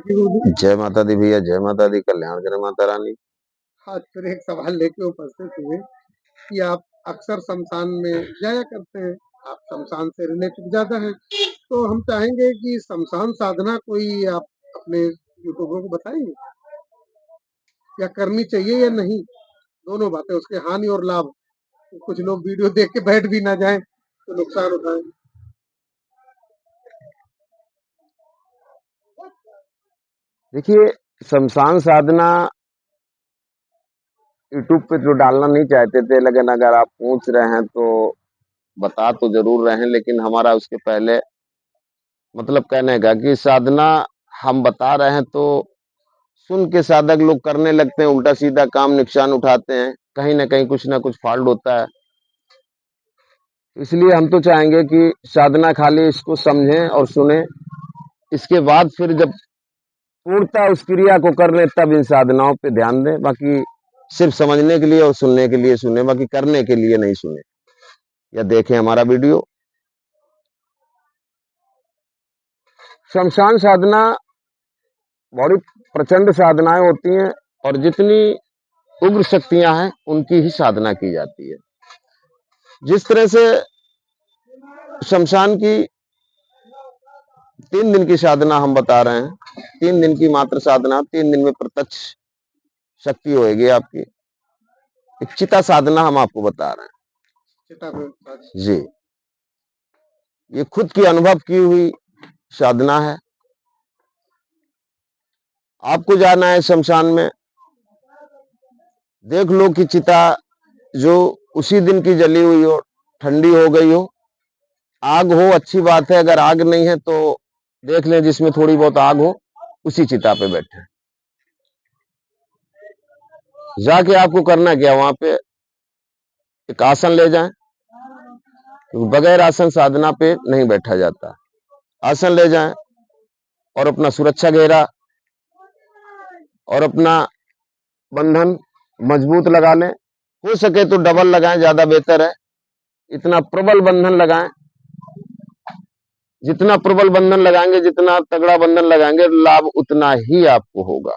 जय माता दी भैया, जय माता दी, कल्याण करे माता रानी। आज फिर एक सवाल लेके उपस्थित हुए कि आप अक्सर शमशान में जाया करते हैं, आप शमशान से रिलेटेड ज्यादा है, तो हम चाहेंगे कि शमशान साधना कोई आप अपने यूट्यूबरों को बताएंगे, या करनी चाहिए या नहीं, दोनों बातें, उसके हानि और लाभ। कुछ लोग वीडियो देख के बैठ भी ना जाएं तो नुकसान उठाएं। देखिए, शमशान साधना यूट्यूब पे जो डालना नहीं चाहते थे, लेकिन अगर आप पूछ रहे हैं तो बता तो जरूर रहे हैं, लेकिन हमारा उसके पहले मतलब कहने का कि साधना हम बता रहे हैं तो सुन के साधक लोग करने लगते हैं, उल्टा सीधा काम नुकसान उठाते हैं, कहीं ना कहीं कुछ ना कुछ फॉल्ट होता है। इसलिए हम तो चाहेंगे कि साधना खाली इसको समझें और सुने, इसके बाद फिर जब पूर्णतः उस क्रिया को कर ले तब इन साधनाओं पे ध्यान दें। बाकी सिर्फ समझने के लिए और सुनने के लिए सुने, बाकी करने के लिए नहीं सुने या देखें हमारा वीडियो। शमशान साधना बड़ी प्रचंड साधनाएं होती हैं और जितनी उग्र शक्तियां हैं उनकी ही साधना की जाती है। जिस तरह से शमशान की 3 दिन की साधना हम बता रहे हैं, 3 दिन की मात्र साधना, 3 दिन में प्रत्यक्ष शक्ति होगी आपकी। एक चिता साधना हम आपको बता रहे हैं जी, ये खुद की अनुभव की हुई साधना है। आपको जाना है शमशान में, देख लो कि चिता जो उसी दिन की जली हुई हो, ठंडी हो गई हो, आग हो अच्छी बात है, अगर आग नहीं है तो देख लें जिसमें थोड़ी बहुत आग हो, उसी चिता पे बैठे। जाके आपको करना क्या, वहां पे एक आसन ले जाएं, क्योंकि बगैर आसन साधना पे नहीं बैठा जाता। आसन ले जाएं और अपना सुरक्षा घेरा और अपना बंधन मजबूत लगा लें। हो सके तो डबल लगाएं, ज्यादा बेहतर है। इतना प्रबल बंधन लगाएं, जितना प्रबल बंधन लगाएंगे, जितना तगड़ा बंधन लगाएंगे, लाभ उतना ही आपको होगा।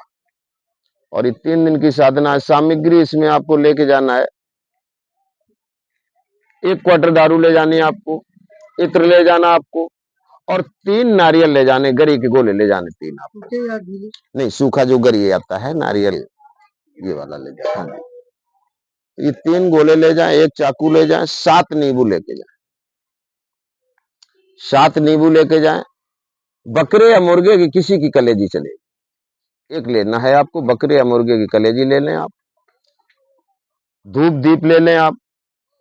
और ये 3 दिन की साधना सामग्री इसमें आपको लेके जाना है। 1 क्वार्टर दारू ले जानी है आपको, इत्र ले जाना आपको, और 3 नारियल ले जाने, गरी के गोले ले जाने 3 आपको। नहीं, सूखा जो गरी आता है नारियल, ये वाला ले जाए। ये 3 गोले ले जाएं, 1 चाकू ले जाएं, 7 नींबू लेके जाएं, 7 नींबू लेके जाएं। बकरे या मुर्गे की किसी की कलेजी चलेगी, एक लेना है आपको, बकरे या मुर्गे की कलेजी ले लें आप। धूप दीप ले लें आप,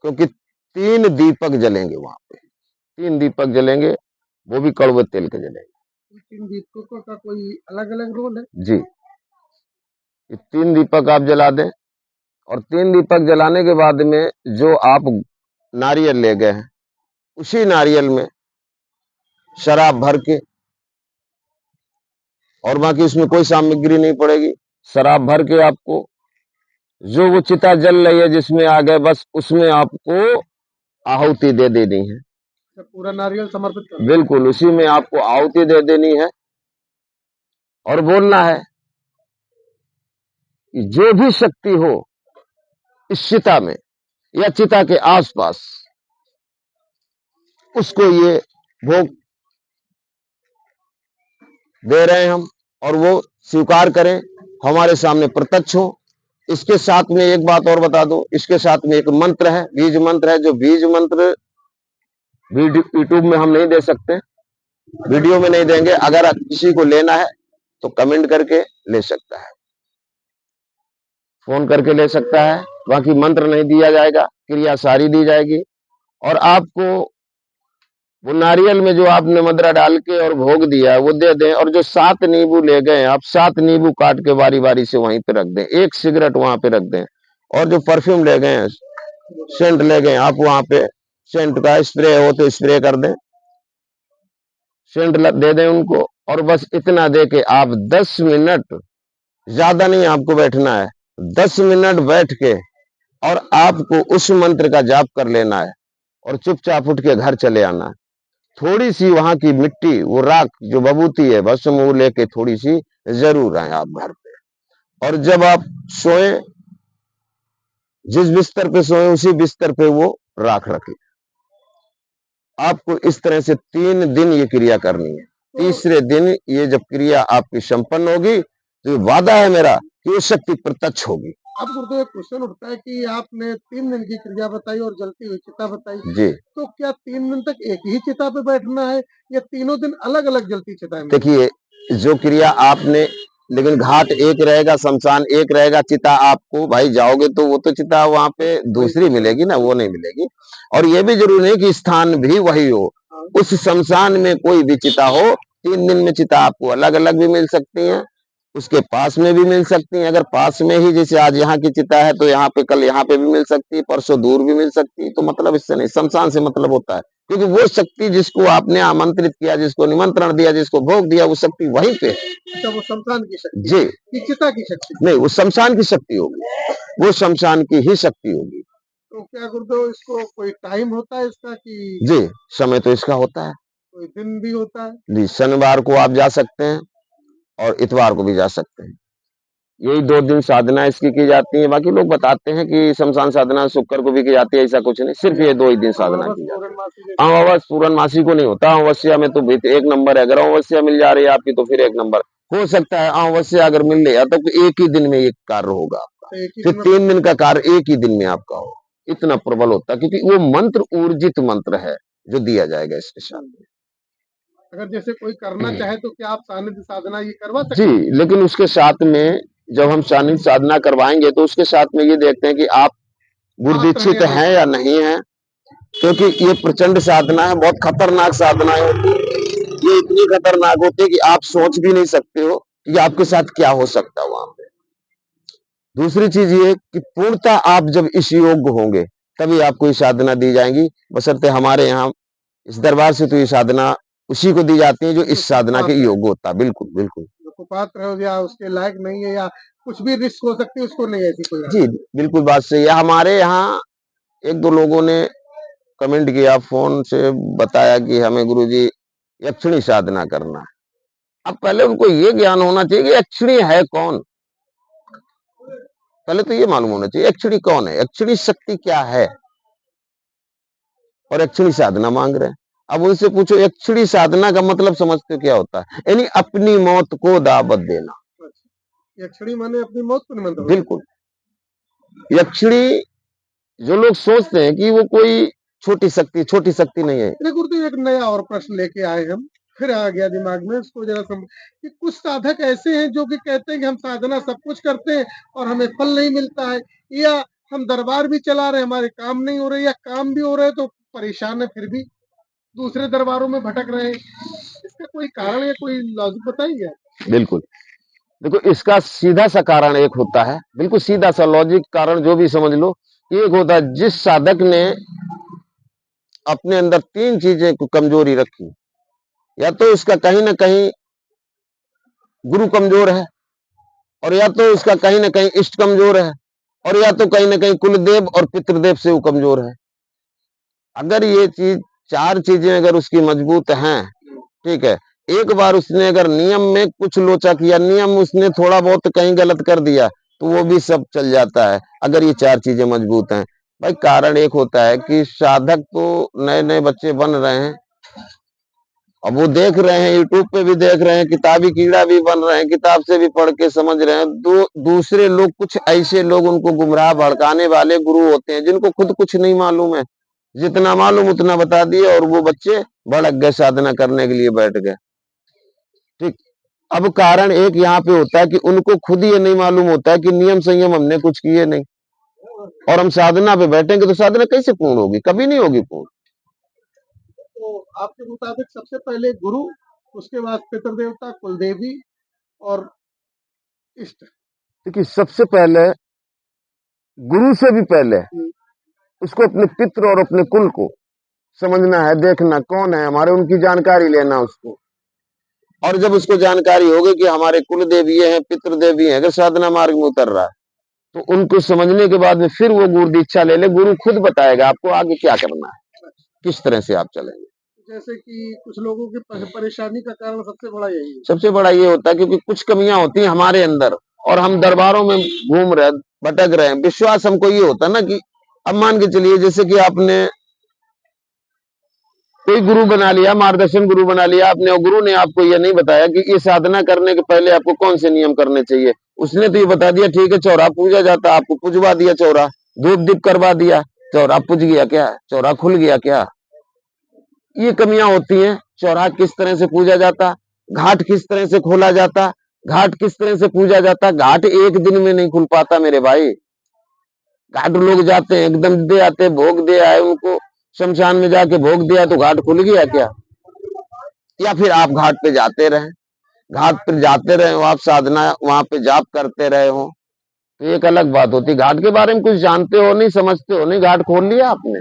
क्योंकि 3 दीपक जलेंगे वहां पे, 3 दीपक जलेंगे, वो भी कड़वे तेल के जलेंगे। 3 दीपकों का कोई अलग अलग रोल है जी, ये 3 दीपक आप जला दें, और 3 दीपक जलाने के बाद में जो आप नारियल ले गए हैं, उसी नारियल में शराब भर के, और बाकी उसमें कोई सामग्री नहीं पड़ेगी, शराब भर के आपको जो वो चिता जल रही है जिसमें आ गए, बस उसमें आपको आहुति दे देनी है। पूरा नारियल समर्पित कर, बिल्कुल उसी में आपको आहुति दे देनी है और बोलना है कि जो भी शक्ति हो इस चिता में या चिता के आसपास, उसको ये भोग दे रहे हैं हम, और वो स्वीकार करें, हमारे सामने प्रत्यक्ष हो। इसके साथ में एक बात और बता दो, इसके साथ में एक मंत्र है, बीज मंत्र है, जो बीज मंत्र यूट्यूब में हम नहीं दे सकते, वीडियो में नहीं देंगे। अगर किसी को लेना है तो कमेंट करके ले सकता है, फोन करके ले सकता है। बाकी मंत्र नहीं दिया जाएगा, क्रिया सारी दी जाएगी। और आपको वो नारियल में जो आपने मदरा डाल के और भोग दिया है वो दे दें, और जो 7 नींबू ले गए आप, 7 नींबू काट के बारी बारी से वहीं पे रख दें, 1 सिगरेट वहां पे रख दें, और जो परफ्यूम ले गए, सेंट ले गए आप, वहां पे सेंट का स्प्रे हो तो स्प्रे कर दें, सेंट दे दें उनको। और बस इतना दे के आप 10 मिनट, ज्यादा नहीं आपको बैठना है, 10 मिनट बैठ के और आपको उस मंत्र का जाप कर लेना है और चुपचाप उठ के घर चले आना है। थोड़ी सी वहां की मिट्टी, वो राख जो बबूती है, भस्म, वो लेके थोड़ी सी जरूर आए आप घर पे। और जब आप सोए, जिस बिस्तर पे सोए उसी बिस्तर पे वो राख रखें। आपको इस तरह से 3 दिन ये क्रिया करनी है। तो तीसरे दिन ये जब क्रिया आपकी संपन्न होगी तो ये वादा है मेरा कि वो शक्ति प्रत्यक्ष होगी। अब गुरुदेव एक क्वेश्चन उठता है कि आपने 3 दिन की क्रिया बताई और जलती हुई चिता बताई, जी तो क्या 3 दिन तक एक ही चिता पे बैठना है या तीनों दिन अलग अलग जलती चिताएं मिलेंगी? देखिए, जो क्रिया आपने, लेकिन घाट एक रहेगा, शमशान एक रहेगा, चिता आपको भाई जाओगे तो वो तो चिता वहां पे वही दूसरी मिलेगी ना, वो नहीं मिलेगी। और ये भी जरूरी नहीं कि स्थान भी वही हो, हाँ, उस शमशान में कोई भी चिता हो, 3 दिन में चिता आपको अलग अलग भी मिल सकती है, उसके पास में भी मिल सकती है। अगर पास में ही, जैसे आज यहाँ की चिता है तो यहाँ पे कल यहाँ पे भी मिल सकती है, परसों दूर भी मिल सकती है। तो मतलब इससे नहीं, शमशान से मतलब होता है, क्योंकि वो शक्ति जिसको आपने आमंत्रित किया, जिसको निमंत्रण दिया, जिसको भोग दिया, वो शक्ति वहीं पे है। अच्छा वो शमशान की शक्ति जी कि चिता की शक्ति? नहीं, वो शमशान की शक्ति होगी, वो शमशान की ही शक्ति होगी। तो क्या गुरुदेव इसको कोई टाइम होता है इसका कि जी, समय तो इसका होता है। कोई दिन भी होता है? जी, शनिवार को आप जा सकते हैं और इतवार को भी जा सकते हैं। यही 2 दिन साधना इसकी की जाती है। बाकी लोग बताते हैं कि शमशान साधना शुक्र को भी की जाती है, ऐसा कुछ नहीं, सिर्फ ये 2 ही दिन साधना अमावस की जाती है। पूर्णमासी जैसे अमावस पूर्णमासी को नहीं होता, अमावस्या में तो भी एक नंबर है। अगर अमावस्या मिल जा रही है आपकी तो फिर एक नंबर हो सकता है। अमावस्या अगर मिल रही है तो एक ही दिन में ये कार्य होगा आपका, एक ही फिर दिन में 3 दिन का कार्य एक ही दिन में आपका हो। इतना प्रबल होता है, क्योंकि वो मंत्र ऊर्जित मंत्र है जो दिया जाएगा इसके साथ में। अगर जैसे कोई करना चाहे तो क्या आप सानिध्य साधना ये करवा सकते जी, हैं? लेकिन उसके साथ में जब हम सानिध्य साधना करवाएंगे तो उसके साथ में ये देखते हैं कि आप पात्र हैं गुरुदीक्षित या नहीं हैं या पात्र? नहीं है, क्योंकि ये प्रचंड साधना है, बहुत खतरनाक साधना होती है। ये इतनी खतरनाक होती है कि आप सोच भी नहीं सकते हो कि आपके साथ क्या हो सकता है वहां पे। दूसरी चीज ये कि पूर्णतः आप जब इस योग्य होंगे तभी आपको ये साधना दी जाएंगी। बशर्ते हमारे यहाँ इस दरबार से तो ये साधना उसी को दी जाती है जो इस उसको साधना के पात्र है, योग्य होता है। बिल्कुल बिल्कुल। जो कुपात्र है या उसके लायक नहीं है या कुछ भी रिस्क हो सकती है उसको नहीं ऐसी कोई जी, बात। बिल्कुल बात सही है। हमारे यहाँ एक दो लोगों ने कमेंट किया, फोन से बताया कि हमें गुरुजी यक्षिणी साधना करना है। अब पहले उनको ये ज्ञान होना चाहिए कि यक्षिणी है कौन। पहले तो ये मालूम होना चाहिए यक्षिणी कौन है, यक्षिणी शक्ति क्या है, और यक्षिणी साधना मांग रहे हैं। अब उनसे पूछो यक्षिणी साधना का मतलब समझते हो क्या होता है? यानी अपनी मौत को दावत देना। यक्षिणी माने अपनी मौत को निमंत्रण देना। बिल्कुल। यक्षिणी, जो लोग सोचते हैं कि वो कोई छोटी शक्ति नहीं है। अरे गुरुदेव एक नया और प्रश्न लेके आए हम, फिर आ गया दिमाग में इसको जरा कि कुछ साधक ऐसे हैं जो कि कहते हैं कि हम साधना सब कुछ करते हैं और हमें फल नहीं मिलता है, या हम दरबार भी चला रहे हैं हमारे काम नहीं हो रहे, या काम भी हो रहे तो परेशान है फिर भी दूसरे दरबारों में भटक रहे हैं। इसका कोई कारण या कोई लॉजिक बताइए आप? बिल्कुल। देखो, इसका सीधा सा कारण एक होता है, बिल्कुल सीधा सा लॉजिक कारण जो भी समझ लो। एक होता है, जिस साधक ने अपने अंदर 3 चीजें को कमजोरी रखी, या तो उसका कहीं ना कहीं गुरु कमजोर है, और या तो उसका कहीं ना कहीं इष्ट कमजोर है, और या तो कहीं ना कहीं कुलदेव और पितृदेव से वो कमजोर है। अगर ये चीज 4 चीजें अगर उसकी मजबूत हैं, ठीक है, एक बार उसने अगर नियम में कुछ लोचा किया, नियम उसने थोड़ा बहुत कहीं गलत कर दिया, तो वो भी सब चल जाता है, अगर ये 4 चीजें मजबूत हैं। भाई, कारण एक होता है कि साधक तो नए नए बच्चे बन रहे हैं, अब वो देख रहे हैं, यूट्यूब पे भी देख रहे हैं, किताबी कीड़ा भी बन रहे हैं, किताब से भी पढ़ के समझ रहे हैं। दूसरे लोग, कुछ ऐसे लोग उनको गुमराह भड़काने वाले गुरु होते हैं जिनको खुद कुछ नहीं मालूम है, जितना मालूम उतना बता दिए, और वो बच्चे भड़क गए, साधना करने के लिए बैठ गए। ठीक। अब कारण एक यहाँ पे होता है कि उनको खुद ये नहीं मालूम होता है कि नियम संयम हमने कुछ किए नहीं, और हम साधना पे बैठेंगे तो साधना कैसे पूर्ण होगी? कभी नहीं होगी पूर्ण। तो आपके मुताबिक सबसे पहले गुरु, उसके बाद पितृदेवता, कुलदेवी और इष्ट। देखिए, सबसे पहले गुरु से भी पहले उसको अपने पितृ और अपने कुल को समझना है, देखना कौन है हमारे, उनकी जानकारी लेना उसको। और जब उसको जानकारी होगी कि हमारे कुल देवी हैं, पितृ देवी हैं, अगर साधना मार्ग में उतर रहा है, तो उनको समझने के बाद में फिर वो गुरु दीक्षा ले ले। गुरु खुद बताएगा आपको आगे क्या करना है, किस तरह से आप चलेंगे। जैसे कि कुछ लोगों की परेशानी का कारण सबसे बड़ा यही है। सबसे बड़ा ये होता है क्योंकि कुछ कमियां होती हैं हमारे अंदर और हम दरबारों में घूम रहे भटक रहे हैं। विश्वास हमको ये होता ना कि अब मान के चलिए जैसे कि आपने कोई गुरु बना लिया, मार्गदर्शन गुरु बना लिया आपने, और गुरु ने आपको ये नहीं बताया कि ये साधना करने के पहले आपको कौन से नियम करने चाहिए। उसने तो ये बता दिया ठीक है चौरा पूजा जाता, आपको पुजवा दिया चौरा, धूप दीप करवा दिया, चौरा पुज गया क्या, चौरा खुल गया क्या। ये कमियां होती हैं। चौराहा किस तरह से पूजा जाता, घाट किस तरह से खोला जाता, घाट किस तरह से पूजा जाता। घाट एक दिन में नहीं खुल पाता मेरे भाई। घाट लोग जाते हैं एकदम दे आते, भोग दे आए, उनको शमशान में जाके भोग दिया तो घाट खुल गया क्या। या फिर आप घाट पे जाते रहे, घाट पे जाते रहे हो, आप साधना वहां पे जाप करते रहे हो तो एक अलग बात होती। घाट के बारे में कुछ जानते हो नहीं, समझते हो नहीं, घाट खोल लिया आपने,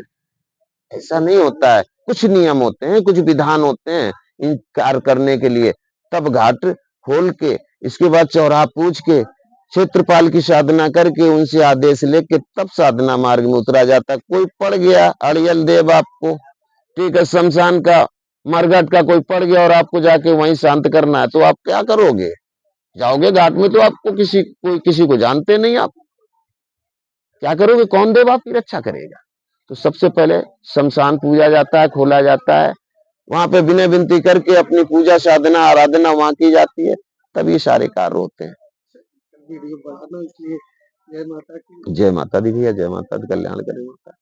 ऐसा नहीं होता है। कुछ नियम होते हैं, कुछ विधान होते हैं इन कार्य करने के लिए। तब घाट खोल के इसके बाद चौराहा पूछ के क्षेत्रपाल की साधना करके उनसे आदेश लेके तब साधना मार्ग में उतरा जाता। कोई पड़ गया अड़ियल देव आपको, ठीक है, शमशान का मरघट का कोई पड़ गया और आपको जाके वहीं शांत करना है तो आप क्या करोगे। जाओगे घाट में तो आपको कोई किसी को जानते नहीं, आप क्या करोगे, कौन देव आपकी रक्षा करेगा। तो सबसे पहले शमशान पूजा जाता है, खोला जाता है, वहां पे विनय विनती करके अपनी पूजा साधना आराधना वहां की जाती है, तब ये सारे कार्य होते हैं। वीडियो बढ़ाना इसलिए जय माता की। जय माता दी भैया, जय माता दी, कल्याण करें माता।